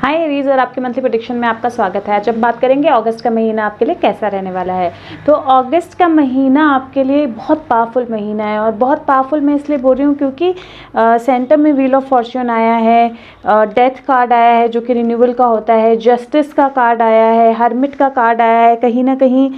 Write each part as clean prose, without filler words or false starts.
हाय Aries और आपके monthly prediction में आपका स्वागत है। आज हम बात करेंगे अगस्त का महीना आपके लिए कैसा रहने वाला है। तो अगस्त का महीना आपके लिए बहुत पावरफुल महीना है, और बहुत पावरफुल मैं इसलिए बोल रही हूँ क्योंकि सेंटर में व्हील ऑफ फॉर्च्यून आया है, डेथ कार्ड आया है जो कि रिन्यूअल का होता है, जस्टिस का कार्ड आया है, हर्मिट का कार्ड आया है, कहीं ना कहीं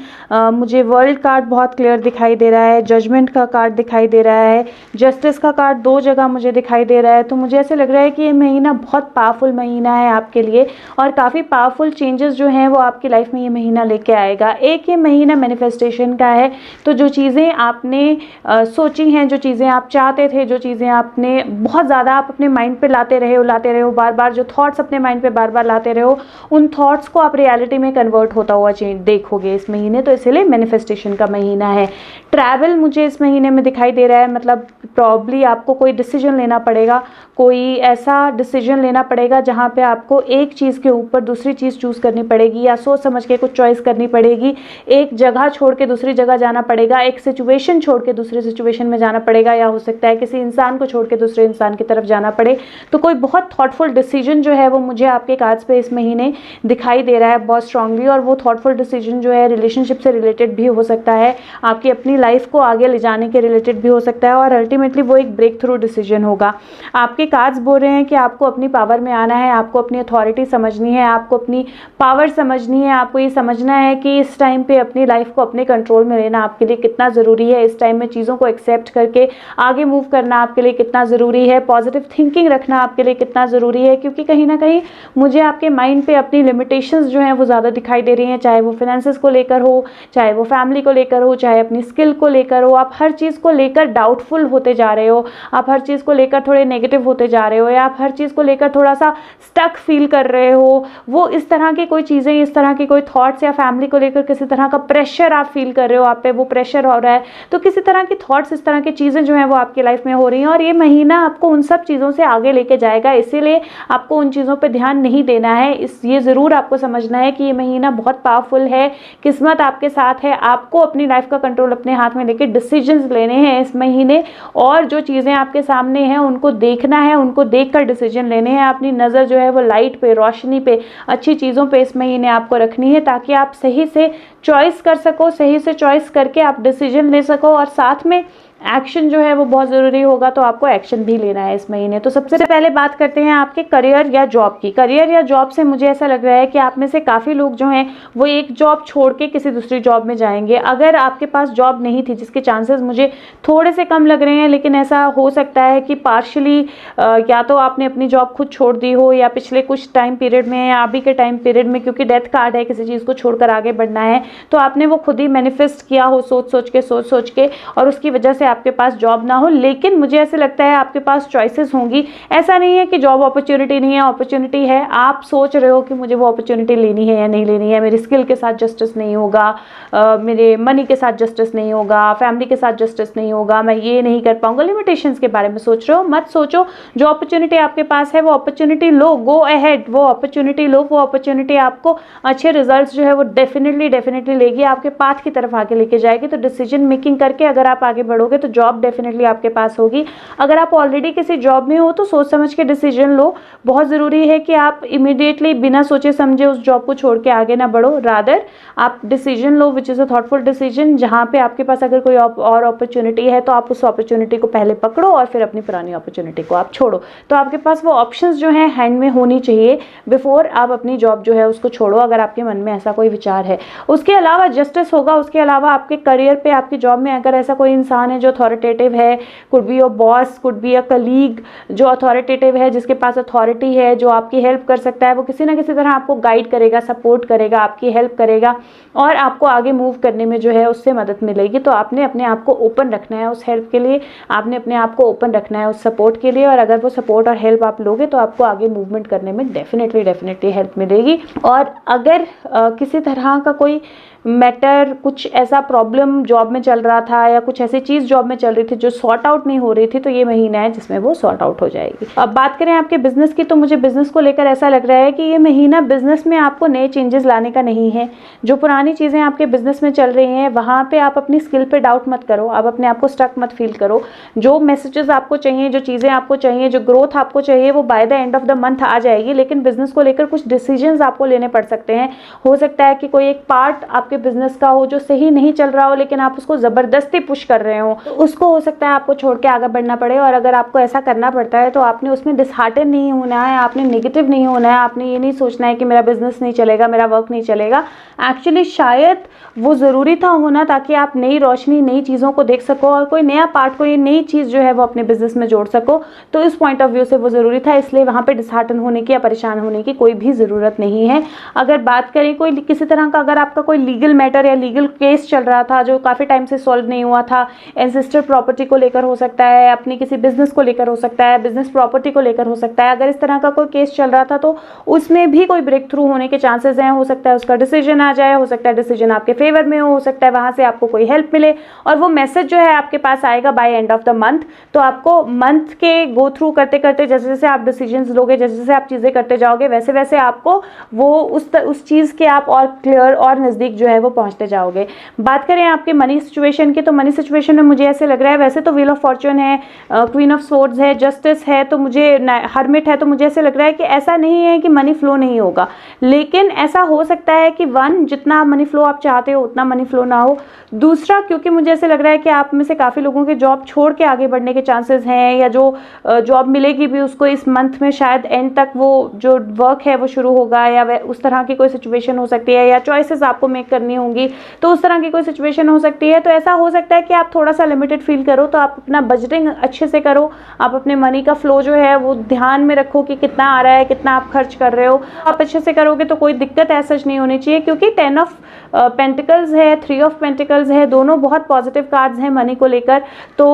मुझे वर्ल्ड कार्ड बहुत क्लियर दिखाई दे रहा है, जजमेंट का कार्ड दिखाई दे रहा है, जस्टिस का कार्ड 2 जगह मुझे दिखाई दे रहा है। तो मुझे ऐसे लग रहा है कि ये महीना बहुत पावरफुल महीना है आपके लिए, और काफ़ी पावरफुल चेंजेस जो हैं वो आपकी लाइफ में ये महीना लेके आएगा। एक ये महीना मैनिफेस्टेशन का है, तो जो चीज़ें आपने सोची हैं, जो चीज़ें आप चाहते थे, जो चीज़ें आपने बहुत ज़्यादा आप अपने माइंड पे लाते रहे हो बार बार, जो थॉट्स अपने माइंड पे बार बार लाते रहे हो, उन थॉट्स को आप रियलिटी में कन्वर्ट होता हुआ देखोगे इस महीने। तो इसलिए मैनिफेस्टेशन का महीना है। ट्रैवल मुझे इस महीने में दिखाई दे रहा है, मतलब प्रॉब्ली आपको कोई डिसीजन लेना पड़ेगा, कोई ऐसा डिसीजन लेना पड़ेगा जहाँ पे आपको एक चीज़ के ऊपर दूसरी चीज़ चूज़ करनी पड़ेगी, या सोच समझ के कुछ चॉइस करनी पड़ेगी। एक जगह छोड़ के दूसरी जगह जाना पड़ेगा, एक सिचुएशन छोड़ के दूसरी सिचुएशन में जाना पड़ेगा, या हो सकता है किसी इंसान को छोड़ के दूसरे इंसान की तरफ जाना पड़े। तो कोई बहुत थॉटफुल डिसीजन जो है वो मुझे आपके कार्ड्स पे इस महीने दिखाई दे रहा है बहुत स्ट्रांगली, और वो थॉटफुल डिसीजन जो है रिलेशनशिप से रिलेटेड भी हो सकता है, आपकी अपनी लाइफ को आगे ले जाने के रिलेटेड भी हो सकता है, और अल्टीमेटली वो एक ब्रेक थ्रू डिसीजन होगा। आपके कार्ड्स बोल रहे हैं कि आपको अपनी पावर में आना है, आपको अपनी अथॉरिटी समझनी है, आपको अपनी पावर समझनी है, आपको ये समझना है कि इस टाइम पे अपनी लाइफ को अपने कंट्रोल में लेना आपके लिए कितना ज़रूरी है, इस टाइम में चीज़ों को एक्सेप्ट करके आगे मूव करना आपके लिए कितना ज़रूरी है, पॉजिटिव थिंकिंग रखना आपके लिए कितना ज़रूरी है। क्योंकि कहीं ना कहीं मुझे आपके माइंड पे अपनी लिमिटेशंस जो हैं वो ज़्यादा दिखाई दे रही हैं, चाहे वो फाइनेंसेस को लेकर हो, चाहे वो फैमिली को लेकर हो, चाहे अपनी स्किल को लेकर हो। आप हर चीज़ को लेकर डाउटफुल होते जा रहे हो, आप हर चीज़ को लेकर थोड़े नेगेटिव होते जा रहे हो, या आप हर चीज़ को लेकर थोड़ा सा स्टक फील कर रहे हो। वो इस तरह की कोई चीज़ें, इस तरह की कोई थॉट्स, या फैमिली को लेकर किसी तरह का प्रेशर आप फील कर रहे हो, आप पे वो प्रेशर हो रहा है। तो किसी तरह की थॉट्स, इस तरह की चीज़ें जो हैं वो आपकी लाइफ में हो रही हैं, और ये महीना आपको उन सब चीज़ों से आगे लेके जाएगा। इसीलिए आपको उन चीज़ों पे ध्यान नहीं देना है। ये ज़रूर आपको समझना है कि ये महीना बहुत पावरफुल है, किस्मत आपके साथ है, आपको अपनी लाइफ का कंट्रोल अपने हाथ में लेके डिसीजंस लेने हैं इस महीने, और जो चीज़ें आपके सामने हैं उनको देखना है, उनको देखकर डिसीजन लेने हैं। अपनी नज़र जो है वो लाइट पे, रोशनी पे, अच्छी चीज़ों पे इस महीने आपको रखनी है, ताकि आप सही से चॉइस कर सको, सही से चॉइस करके आप डिसीजन ले सको, और साथ में एक्शन जो है वो बहुत ज़रूरी होगा, तो आपको एक्शन भी लेना है इस महीने। तो सबसे पहले बात करते हैं आपके करियर या जॉब की। करियर या जॉब से मुझे ऐसा लग रहा है कि आप में से काफ़ी लोग जो हैं वो एक जॉब छोड़ के किसी दूसरी जॉब में जाएंगे। अगर आपके पास जॉब नहीं थी, जिसके चांसेस मुझे थोड़े से कम लग रहे हैं, लेकिन ऐसा हो सकता है कि पार्शली या तो आपने अपनी जॉब खुद छोड़ दी हो, या पिछले कुछ टाइम पीरियड में, या अभी के टाइम पीरियड में, क्योंकि डेथ कार्ड है, किसी चीज़ को छोड़कर आगे बढ़ना है, तो आपने वो खुद ही मैनिफेस्ट किया हो सोच सोच के, और उसकी वजह से आपके पास जॉब ना हो। लेकिन मुझे ऐसे लगता है आपके पास चॉइसेस होंगी। ऐसा नहीं है कि जॉब अपॉर्चुनिटी नहीं है, अपॉर्चुनिटी है। आप सोच रहे हो कि मुझे वो अपॉर्चुनिटी लेनी है या नहीं लेनी है, मेरी स्किल के साथ जस्टिस नहीं होगा, मेरे मनी के साथ जस्टिस नहीं होगा, फैमिली के साथ जस्टिस नहीं होगा, मैं ये नहीं कर पाऊंगा। लिमिटेशंस के बारे में सोच रहे हो, मत सोचो। जो अपॉर्चुनिटी आपके पास है वो अपॉर्चुनिटी लो, गो अहेड, वो अपॉर्चुनिटी लो। वो अपॉर्चुनिटी आपको अच्छे रिजल्ट्स जो है वो डेफिनेटली लेगी, आपके पाथ की तरफ आगे लेके जाएगी। तो डिसीजन मेकिंग करके अगर आप आगे बढ़ोगे तो जॉब डेफिनेटली आपके पास होगी। अगर आप ऑलरेडी किसी जॉब में हो तो सोच समझ के डिसीजन लो। बहुत ज़रूरी है कि आप इमीडिएटली बिना सोचे समझे उस जॉब को छोड़ के आगे ना बढ़ो, रादर आप decision low which is a thoughtful decision, जहाँ पे आपके पास अगर कोई और अपॉर्चुनिटी है तो आप उस अपॉर्चुनिटी को पहले पकड़ो, और फिर अपनी पुरानी अपॉर्चुनिटी को आप छोड़ो। तो आपके पास वो ऑप्शंस जो हैं हैंड में होनी चाहिए बिफोर आप अपनी जॉब जो है उसको छोड़ो, अगर आपके मन में ऐसा कोई विचार है। उसके अलावा जस्टिस होगा, उसके अलावा आपके करियर पे, आपकी जॉब में अगर ऐसा कोई इंसान है जो अथॉरिटेटिव है, could be your boss, could be a colleague, जो अथॉरिटेटिव है, जिसके पास अथॉरिटी है, जो आपकी हेल्प कर सकता है, वो किसी ना किसी तरह आपको गाइड करेगा, सपोर्ट करेगा, आपकी हेल्प करेगा, और आपको आगे मूव करने में जो है उससे मदद मिलेगी। तो आपने अपने आप को ओपन रखना है उस हेल्प के लिए, आपने अपने आप को ओपन रखना है उस सपोर्ट के लिए, और अगर वो सपोर्ट और हेल्प आप लोगे तो आपको आगे मूवमेंट करने में डेफिनेटली हेल्प मिलेगी। और अगर किसी तरह का कोई मैटर, कुछ ऐसा प्रॉब्लम जॉब में चल रहा था, या कुछ ऐसी चीज़ जॉब में चल रही थी, जो सॉर्ट आउट नहीं हो रही थी, तो ये महीना है जिसमें वो सॉर्ट आउट हो जाएगी। अब बात करें आपके बिजनेस की, तो मुझे बिजनेस को लेकर ऐसा लग रहा है कि ये महीना बिजनेस में आपको नए चेंजेस लाने का नहीं है। जो पुरानी चीज़ें आपके बिजनेस में चल रही हैं वहाँ पे आप अपनी स्किल पे डाउट मत करो, आप अपने आप को स्टक मत फील करो। जो मैसेजेस आपको चाहिए, जो चीज़ें आपको चाहिए, जो ग्रोथ आपको चाहिए, वो by the end of the month आ जाएगी। लेकिन बिजनेस को लेकर कुछ डिसीजंस आपको लेने पड़ सकते हैं। हो सकता है कि कोई एक पार्ट आपके बिजनेस का हो जो सही नहीं चल रहा हो, लेकिन आप उसको ज़बरदस्ती पुश कर रहे हो, तो उसको हो सकता है आपको छोड़ के आगे बढ़ना पड़े। और अगर आपको ऐसा करना पड़ता है तो आपने उसमें डिसहार्टन नहीं होना है, आपने नेगेटिव नहीं होना है, आपने ये नहीं सोचना है कि मेरा बिजनेस नहीं चलेगा, मेरा वर्क नहीं चलेगा। एक्चुअली शायद वो ज़रूरी था होना, ताकि आप नई रोशनी, नई चीज़ों को देख सको और कोई नया पार्ट, कोई नई चीज़ जो है वो अपने बिजनेस में जोड़ सको। तो इस पॉइंट ऑफ व्यू से वो ज़रूरी था, इसलिए वहाँ पे डिसहार्टन होने की या परेशान होने की कोई भी ज़रूरत नहीं है। अगर बात करें कोई किसी तरह का, अगर आपका कोई लीगल मैटर या लीगल केस चल रहा था जो काफ़ी टाइम से सॉल्व नहीं हुआ था, एंसेस्टर प्रॉपर्टी को लेकर हो सकता है, अपनी किसी बिजनेस को लेकर हो सकता है, बिजनेस प्रॉपर्टी को लेकर हो सकता है, अगर इस तरह का कोई केस चल रहा था तो उसमें भी कोई ब्रेक थ्रू होने के चांसेस हैं। हो सकता है उसका डिसीजन आ जाए, हो सकता है डिसीजन आपके फेवर में हो सकता है वहाँ से आपको कोई हेल्प मिले और वो मैसेज जो है आपके पास आएगा by end of the month. तो आपको मंथ के गो थ्रू करते करते, जैसे जैसे आप डिसीजंस लोगे, जैसे जैसे आप चीज़ें करते जाओगे, वैसे वैसे आपको वो उस चीज़ के आप और क्लियर और नज़दीक जो है वो पहुँचते जाओगे। बात करें आपके मनी सिचुएशन की, तो मनी सिचुएशन में मुझे ऐसे लग रहा है, वैसे तो व्हील ऑफ फॉर्चून है, क्वीन ऑफ सोर्ड्स है, जस्टिस है, तो मुझे हर्मिट है, तो मुझे ऐसे लग रहा है कि ऐसा नहीं है कि मनी फ्लो नहीं होगा, लेकिन ऐसा हो सकता है कि वन, जितना मनी फ्लो आप चाहते हो उतना मनी फ्लो ना हो। दूसरा, क्योंकि मुझे ऐसे लग रहा है कि आप में से काफ़ी लोगों के जॉब छोड़ के आगे बढ़ने के चांसेस हैं, या जो जॉब मिलेगी भी उसको इस मंथ में शायद एंड तक वो जो वर्क है वो शुरू होगा, या उस तरह की कोई सिचुएशन हो सकती है, या चॉइसेस आपको मेक करनी होंगी तो उस तरह की कोई सिचुएशन हो सकती है। तो ऐसा हो सकता है कि आप थोड़ा सा लिमिटेड फील करो, तो आप अपना बजटिंग अच्छे से करो, आप अपने मनी का फ्लो जो है वो ध्यान में रखो कि कितना आ रहा है, कितना आप खर्च कर रहे हो। आप अच्छे से करोगे तो कोई दिक्कत ऐसा नहीं होनी चाहिए, क्योंकि 10 ऑफ पेंटिकल्स है, 3 ऑफ पेंटिकल्स है, दोनों बहुत पॉजिटिव कार्ड्स हैं मनी को लेकर। तो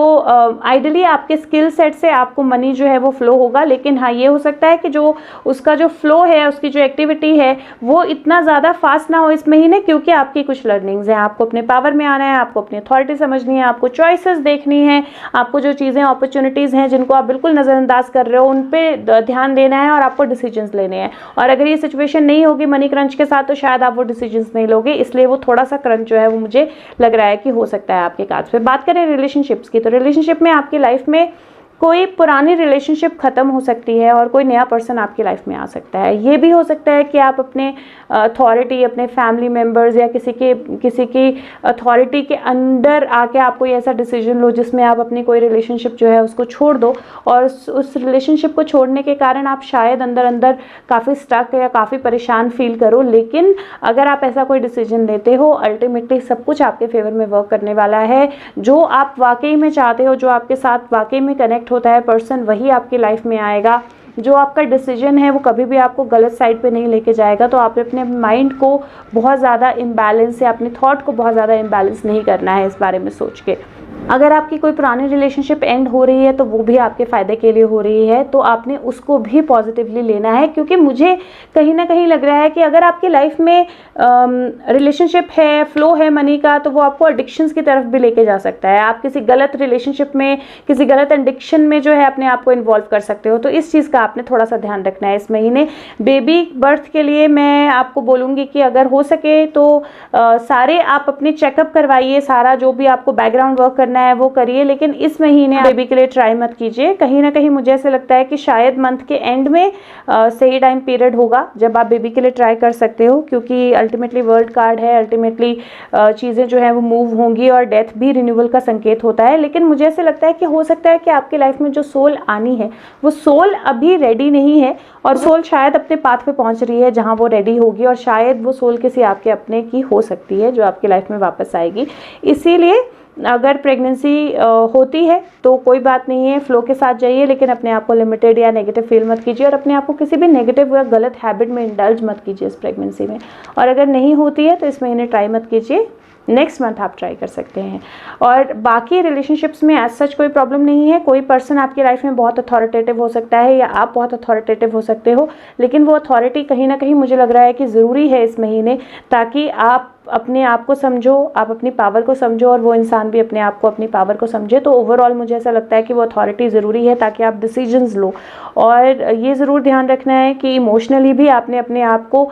आइडियली आपके स्किल सेट से आपको मनी जो है वो फ्लो होगा, लेकिन हाँ ये हो सकता है कि जो उसका जो फ्लो है, उसकी जो एक्टिविटी है वो इतना ज़्यादा फास्ट ना हो इस महीने, क्योंकि आपकी कुछ लर्निंग्स हैं, आपको अपने पावर में आना है, आपको अपनी अथॉरिटी समझनी है, आपको चॉइसेस देखनी है, आपको जो चीज़ें अपॉर्चुनिटीज़ हैं जिनको आप बिल्कुल नज़रअंदाज कर रहे हो उन पे ध्यान देना है और आपको डिसीजंस लेने हैं। और अगर ये सिचुएशन नहीं होगी मनी क्रंच के साथ तो शायद आप वो डिसीजंस नहीं लोगे, इसलिए वो थोड़ा सा क्रंच जो है वो मुझे लग रहा है कि हो सकता है आपके कार्ड्स पे। बात करें रिलेशनशिप्स की, तो रिलेशनशिप में आपकी लाइफ में कोई पुरानी रिलेशनशिप ख़त्म हो सकती है और कोई नया पर्सन आपकी लाइफ में आ सकता है। ये भी हो सकता है कि आप अपने अथॉरिटी, अपने फैमिली मेम्बर्स या किसी की अथॉरिटी के अंडर आके आप कोई ऐसा डिसीजन लो जिसमें आप अपनी कोई रिलेशनशिप जो है उसको छोड़ दो, और उस रिलेशनशिप को छोड़ने के कारण आप शायद अंदर अंदर काफ़ी स्टक या काफ़ी परेशान फील करो। लेकिन अगर आप ऐसा कोई डिसीजन लेते हो, अल्टीमेटली सब कुछ आपके फेवर में वर्क करने वाला है। जो आप वाकई में चाहते हो, जो आपके साथ वाकई में कनेक्ट होता है पर्सन, वही आपकी लाइफ में आएगा। जो आपका डिसीजन है वो कभी भी आपको गलत साइड पे नहीं लेके जाएगा। तो आप अपने माइंड को बहुत ज़्यादा इम्बैलेंस या अपने थॉट को बहुत ज़्यादा इम्बैलेंस नहीं करना है इस बारे में सोच के। अगर आपकी कोई पुरानी रिलेशनशिप एंड हो रही है तो वो भी आपके फ़ायदे के लिए हो रही है, तो आपने उसको भी पॉजिटिवली लेना है, क्योंकि मुझे कहीं ना कहीं लग रहा है कि अगर आपकी लाइफ में रिलेशनशिप है, फ्लो है मनी का, तो वो आपको एडिक्शंस की तरफ भी लेके जा सकता है। आप किसी गलत रिलेशनशिप में, किसी गलत एडिक्शन में जो है अपने आप को इन्वॉल्व कर सकते हो। तो इस चीज़ का आपने थोड़ा सा ध्यान रखना है इस महीने। बेबी बर्थ के लिए मैं आपको बोलूँगी कि अगर हो सके तो सारे आप अपने चेकअप करवाइए, सारा जो भी आपको बैकग्राउंड वर्क करना है वो करिए, लेकिन इस महीने बेबी के लिए ट्राई मत कीजिए। कहीं ना कहीं मुझे ऐसे लगता है कि शायद मंथ के एंड में सही टाइम पीरियड होगा जब आप बेबी के लिए ट्राई कर सकते हो, क्योंकि अल्टीमेटली वर्ल्ड कार्ड है, अल्टीमेटली चीज़ें जो है वो मूव होंगी और डेथ भी रिन्यूअल का संकेत होता है। लेकिन मुझे ऐसे लगता है कि हो सकता है कि आपकी लाइफ में जो सोल आनी है वो सोल अभी रेडी नहीं है, और सोल शायद अपने पाथ पे पहुंच रही है जहां वो रेडी होगी, और शायद वो सोल किसी आपके अपने की हो सकती है जो आपकी लाइफ में वापस आएगी। इसीलिए अगर प्रेगनेंसी होती है तो कोई बात नहीं है, फ्लो के साथ जाइए, लेकिन अपने आप को लिमिटेड या नेगेटिव फील मत कीजिए, और अपने आप को किसी भी नेगेटिव या गलत हैबिट में इंडल्ज मत कीजिए इस प्रेगनेंसी में। और अगर नहीं होती है तो इस महीने ट्राई मत कीजिए, नेक्स्ट मंथ आप ट्राई कर सकते हैं। और बाकी रिलेशनशिप्स में एज सच कोई प्रॉब्लम नहीं है। कोई पर्सन आपकी लाइफ में बहुत अथॉरिटेटिव हो सकता है या आप बहुत अथॉरिटेटिव हो सकते हो, लेकिन वो अथॉरिटी कहीं ना कहीं मुझे लग रहा है कि ज़रूरी है इस महीने, ताकि आप अपने आप को समझो, आप अपनी पावर को समझो और वो इंसान भी अपने आप को, अपनी पावर को समझे। तो ओवरऑल मुझे ऐसा लगता है कि वो अथॉरिटी ज़रूरी है ताकि आप डिसीजंस लो। और ये ज़रूर ध्यान रखना है कि इमोशनली भी आपने अपने आप को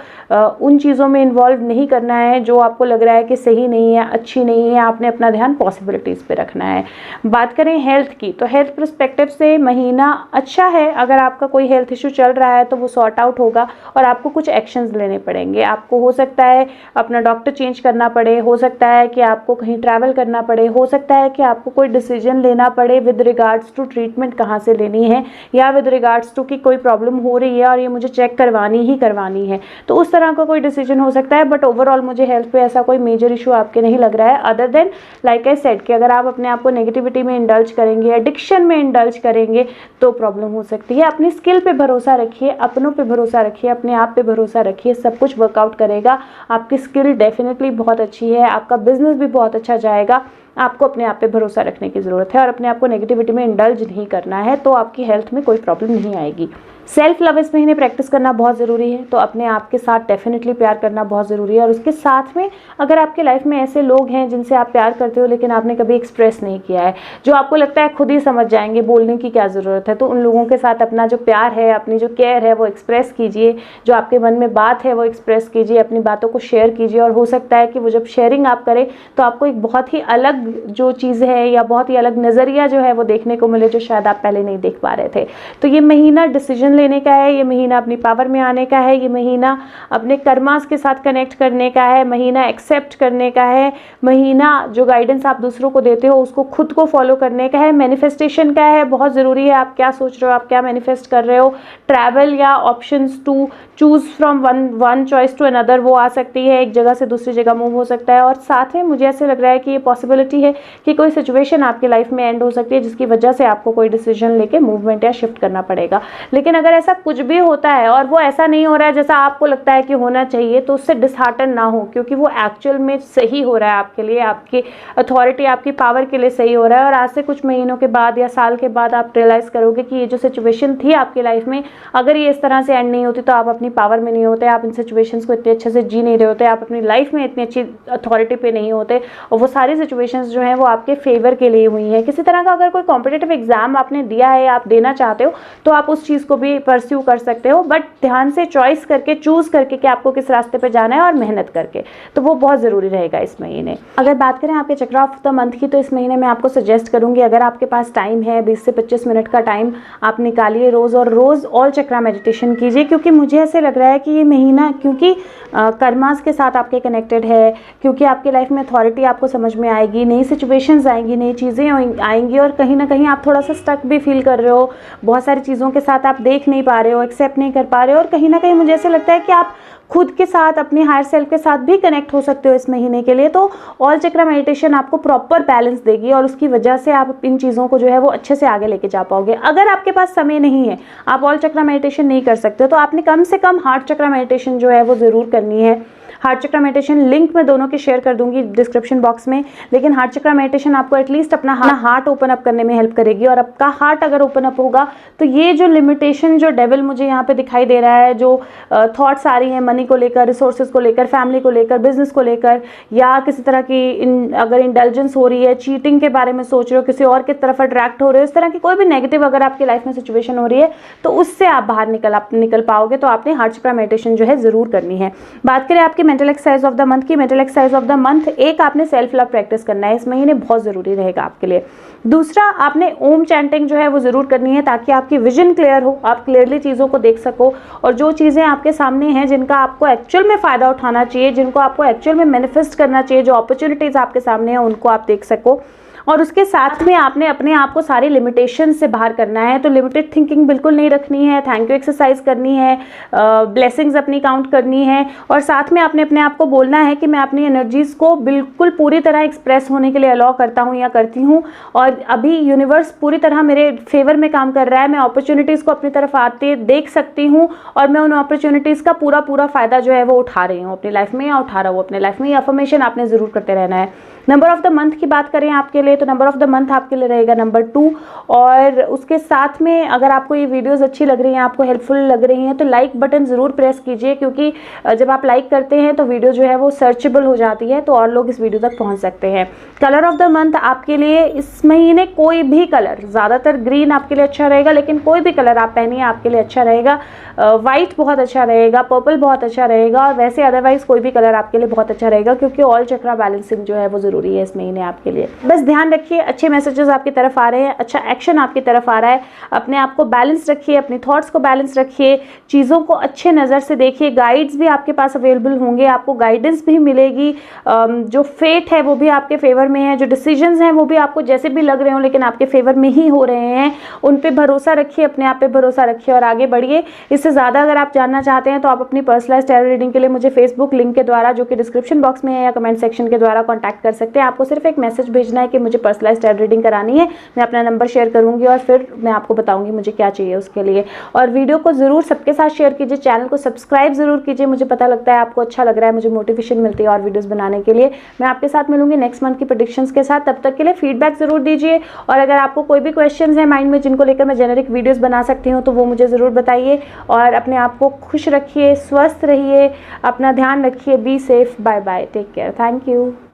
उन चीज़ों में इन्वॉल्व नहीं करना है जो आपको लग रहा है कि सही नहीं है, अच्छी नहीं है। आपने अपना ध्यान पॉसिबिलिटीज़ पे रखना है। बात करें हेल्थ की, तो हेल्थ पर्सपेक्टिव से महीना अच्छा है। अगर आपका कोई हेल्थ इशू चल रहा है तो वो सॉर्ट आउट होगा और आपको कुछ एक्शंस लेने पड़ेंगे। आपको हो सकता है अपना डॉक्टर चेंज करना पड़े, हो सकता है कि आपको कहीं ट्रैवल करना पड़े, हो सकता है कि आपको कोई डिसीजन लेना पड़े विद रिगार्ड्स टू ट्रीटमेंट कहाँ से लेनी है, या विद रिगार्ड्स टू कि कोई प्रॉब्लम हो रही है और ये मुझे चेक करवानी ही करवानी है। तो उस तरह का कोई डिसीजन हो सकता है। बट ओवरऑल मुझे हेल्थ पे ऐसा कोई मेजर इशू आपके नहीं लग रहा है, other than like I said कि अगर आप अपने आप को नेगेटिविटी में इंडल्ज करेंगे, एडिक्शन में इंडल्ज करेंगे तो प्रॉब्लम हो सकती है। अपनी स्किल पे भरोसा रखिए, अपनों पे भरोसा रखिए, अपने आप पे भरोसा रखिए, सब कुछ वर्कआउट करेगा। आपकी स्किल डेफिनेटली बहुत अच्छी है, आपका बिजनेस भी बहुत अच्छा जाएगा। आपको अपने आप पे भरोसा रखने की ज़रूरत है और अपने आप को नेगेटिविटी में इंडल्ज नहीं करना है, तो आपकी हेल्थ में कोई प्रॉब्लम नहीं आएगी। सेल्फ लव इस महीने प्रैक्टिस करना बहुत ज़रूरी है, तो अपने आप के साथ डेफिनेटली प्यार करना बहुत ज़रूरी है। और उसके साथ में अगर आपके लाइफ में ऐसे लोग हैं जिनसे आप प्यार करते हो लेकिन आपने कभी एक्सप्रेस नहीं किया है, जो आपको लगता है खुद ही समझ जाएंगे, बोलने की क्या ज़रूरत है, तो उन लोगों के साथ अपना जो प्यार है, अपनी जो केयर है वो एक्सप्रेस कीजिए। जो आपके मन में बात है वो एक्सप्रेस कीजिए, अपनी बातों को शेयर कीजिए। और हो सकता है कि वो जब शेयरिंग आप करें तो आपको एक बहुत ही अलग जो चीज़ है या बहुत ही अलग नज़रिया जो है वो देखने को मिले, जो शायद आप पहले नहीं देख पा रहे थे। तो ये महीना डिसीजन लेने का है, ये महीना अपनी पावर में आने का है, ये महीना अपने कर्मास के साथ कनेक्ट करने का है, महीना एक्सेप्ट करने का है, महीना जो गाइडेंस आप दूसरों को देते हो उसको खुद को फॉलो करने का है, मैनिफेस्टेशन का है। बहुत ज़रूरी है आप क्या सोच रहे हो, आप क्या मैनिफेस्ट कर रहे हो। ट्रैवल या options to choose from one choice to another वो आ सकती है, एक जगह से दूसरी जगह मूव हो सकता है। और साथ में मुझे ऐसे लग रहा है कि ये पॉसिबिलिटी है कि कोई सिचुएशन आपकी लाइफ में एंड हो सकती है जिसकी वजह से आपको कोई डिसीजन लेके मूवमेंट या शिफ्ट करना पड़ेगा। लेकिन अगर ऐसा कुछ भी होता है और वो ऐसा नहीं हो रहा है जैसा आपको लगता है कि होना चाहिए, तो उससे डिसहार्टन ना हो, क्योंकि वो एक्चुअल में सही हो रहा है आपके लिए, आपकी अथॉरिटी, आपकी पावर के लिए सही हो रहा है। और आज से कुछ महीनों के बाद या साल के बाद आप रियलाइज़ करोगे कि ये जो सिचुएशन थी आपकी लाइफ में, अगर ये इस तरह से एंड नहीं होती तो आप अपनी पावर में नहीं होते, आप इन सिचुएशंस को इतने अच्छे से जी नहीं रहे होते, आप अपनी लाइफ में इतनी अच्छी अथॉरिटी पे नहीं होते, और वो सारी सिचुएशंस जो हैं वो आपके फेवर के लिए हुई हैं। किसी तरह का अगर कोई कॉम्पिटिटिव एग्जाम आपने दिया है, आप देना चाहते हो, तो आप उस चीज़ को भी परस्यू कर सकते हो, बट ध्यान से चॉइस करके, चूज करके कि आपको किस रास्ते पे जाना है और मेहनत करके। तो वो बहुत ज़रूरी रहेगा इस महीने। अगर बात करें आपके चक्र ऑफ द मंथ की, तो इस महीने में आपको सजेस्ट करूंगी, अगर आपके पास टाइम है 20 से 25 मिनट का टाइम आप निकालिए रोज़, और रोज़ ऑल चक्रा मेडिटेशन कीजिए। क्योंकि मुझे ऐसे लग रहा है कि ये महीना, क्योंकि कर्मास के साथ आपके कनेक्टेड है, क्योंकि आपके लाइफ में अथॉरिटी आपको समझ में आएगी, नई सिचुएशंस आएंगी, नई चीज़ें आएंगी, और कहीं ना कहीं आप थोड़ा सा स्टक भी फील कर रहे हो, बहुत सारी चीज़ों के साथ आप देख नहीं पा रहे हो, एक्सेप्ट नहीं कर पा रहे हो, और कहीं ना कहीं मुझे ऐसे लगता है कि आप खुद के साथ, अपने हायर सेल्फ के साथ भी कनेक्ट हो सकते हो इस महीने के लिए। तो ऑल चक्रा मेडिटेशन आपको प्रॉपर बैलेंस देगी और उसकी वजह से आप इन चीज़ों को जो है वो अच्छे से आगे लेके जा पाओगे। अगर आपके पास समय नहीं है, आप ऑल चक्रा मेडिटेशन नहीं कर सकते, तो आपने कम से कम हार्ट चक्रा मेडिटेशन जो है वो ज़रूर करनी है। हार्ट चक्रा मेडिटेशन लिंक मैं दोनों के शेयर कर दूंगी डिस्क्रिप्शन बॉक्स में, लेकिन हार्ट चक्रा मेडिटेशन आपको एटलीस्ट अपना हार्ट ओपन अप करने में हेल्प करेगी। और आपका हार्ट अगर ओपन अप होगा तो ये जो लिमिटेशन, जो डेविल मुझे यहाँ पे दिखाई दे रहा है, जो थॉट्स आ रही हैं मनी को लेकर, रिसोर्सेज को लेकर, फैमिली को लेकर, बिजनेस को लेकर, या किसी तरह की अगर इंटेलिजेंस हो रही है, चीटिंग के बारे में सोच रहे हो, किसी और की तरफ अट्रैक्ट हो रहे हो, इस तरह की कोई भी नेगेटिव अगर आपकी लाइफ में सिचुएशन हो रही है, तो उससे आप बाहर निकल पाओगे। तो आपने हार्ट चक्रा मेडिटेशन जो है जरूर करनी है। बात करें आपकी mental exercise of the month की, mental exercise of the month, एक आपने सेल्फ लव प्रैक्टिस करना है इस महीने, बहुत जरूरी रहेगा आपके लिए। दूसरा, आपने ओम चैंटिंग जो है वो जरूर करनी है ताकि आपकी विजन क्लियर हो, आप क्लियरली चीज़ों को देख सको, और जो चीज़ें आपके सामने हैं जिनका आपको एक्चुअल में फ़ायदा उठाना चाहिए, जिनको आपको एक्चुअल में मैनिफेस्ट करना चाहिए, जो अपॉर्चुनिटीज़ आपके सामने हैं उनको आप देख सको। और उसके साथ में आपने अपने आप को सारी लिमिटेशन से बाहर करना है। तो लिमिटेड थिंकिंग बिल्कुल नहीं रखनी है, थैंक यू एक्सरसाइज करनी है, ब्लेसिंग्स अपनी काउंट करनी है, और साथ में आपने अपने आप को बोलना है कि मैं अपनी एनर्जीज को बिल्कुल पूरी तरह एक्सप्रेस होने के लिए अलाउ करता हूँ या करती हूँ, और अभी यूनिवर्स पूरी तरह मेरे फेवर में काम कर रहा है, मैं अपॉर्चुनिटीज़ को अपनी तरफ आते देख सकती हूँ, और मैं उन अपॉर्चुनिटीज़ का पूरा फ़ायदा जो है वो उठा रही हूँ अपनी लाइफ में, या उठा रहा हूँ अपने लाइफ में। ये अफर्मेशन आपने ज़रूर करते रहना है। नंबर ऑफ द मंथ की बात करें आपके लिए, तो नंबर ऑफ द मंथ आपके लिए रहेगा नंबर 2। और उसके साथ में अगर आपको ये वीडियोस अच्छी लग रही हैं, आपको हेल्पफुल लग रही हैं, तो लाइक बटन ज़रूर प्रेस कीजिए, क्योंकि जब आप लाइक करते हैं तो वीडियो जो है वो सर्चेबल हो जाती है, तो और लोग इस वीडियो तक पहुंच सकते हैं। कलर ऑफ द मंथ आपके लिए इस महीने कोई भी कलर, ज़्यादातर ग्रीन आपके लिए अच्छा रहेगा, लेकिन कोई भी कलर आप पहनिए आपके लिए अच्छा रहेगा। वाइट बहुत अच्छा रहेगा, पर्पल बहुत अच्छा रहेगा, और वैसे अदरवाइज कोई भी कलर आपके लिए बहुत अच्छा रहेगा, क्योंकि ऑल चक्रा बैलेंसिंग जो है वो ज़रूरी है इस महीने आपके लिए। बस ध्यान रखिए, अच्छे मैसेजेस आपकी तरफ आ रहे हैं, अच्छा एक्शन आपकी तरफ आ रहा है। अपने आप को बैलेंस रखिए, अपने थॉट्स को बैलेंस रखिए, चीज़ों को अच्छे नज़र से देखिए। गाइड्स भी आपके पास अवेलेबल होंगे, आपको गाइडेंस भी मिलेगी। जो फेट है वो भी आपके फेवर में है, जो डिसीजंस हैं वो भी आपको जैसे भी लग रहे हो लेकिन आपके फेवर में ही हो रहे हैं, उन पे भरोसा रखिए, अपने आप पे भरोसा रखिए और आगे बढ़िए। इससे ज़्यादा अगर आप जानना चाहते हैं तो आप अपनी पर्सनलाइज्ड टैरो रीडिंग के लिए मुझे फेसबुक लिंक के द्वारा, जो कि डिस्क्रिप्शन बॉक्स में है, या कमेंट सेक्शन के द्वारा कॉन्टैक्ट कर सकते हैं। आपको सिर्फ एक मैसेज भेजना है कि मुझे पर्सनलाइज्ड टैरो रीडिंग करानी है, मैं अपना नंबर शेयर करूंगी और फिर मैं आपको बताऊंगी मुझे क्या चाहिए उसके लिए। और वीडियो को ज़रूर सबके साथ शेयर कीजिए, चैनल को सब्सक्राइब ज़रूर कीजिए, मुझे पता लगता है आपको अच्छा लग रहा है, मुझे मोटिवेशन मिलती है और वीडियोस बनाने के लिए। मैं आपके साथ मिलूंगी नेक्स्ट मंथ की प्रेडिक्शंस के साथ, तब तक के लिए फीडबैक ज़रूर दीजिए। और अगर आपको कोई भी क्वेश्चंस है माइंड में जिनको लेकर मैं जेनेरिक वीडियोस बना सकती हूँ तो वो मुझे ज़रूर बताइए। और अपने आप को खुश रखिए, स्वस्थ रहिए, अपना ध्यान रखिए, be safe, bye bye, take care, thank you.